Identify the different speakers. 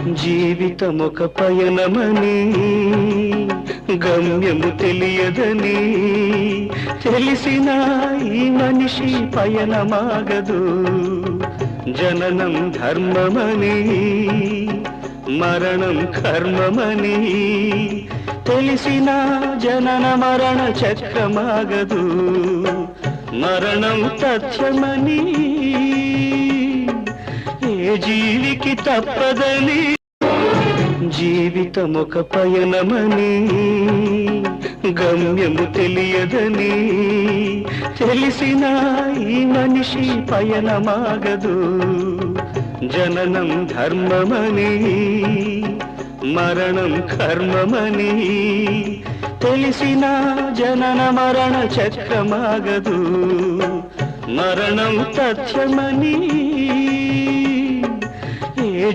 Speaker 1: జీవితమొక పయనమని గమ్యము తెలియదని తెలిసిన ఈ మనిషి పయనమాగదు. జననం ధర్మమని మరణం కర్మమని తెలిసిన జనన మరణ చక్రమాగదు. మరణం తథ్యమని ఏ జీవికి తప్పదని జీవితమొక పయనమని గమ్యము తెలియదని తెలిసిన ఈ మనిషి పయనమాగదు. జననం ధర్మమని మరణం కర్మమని తెలిసిన జనన మరణ చక్రమాగదు. మరణం తథ్యమని ఏ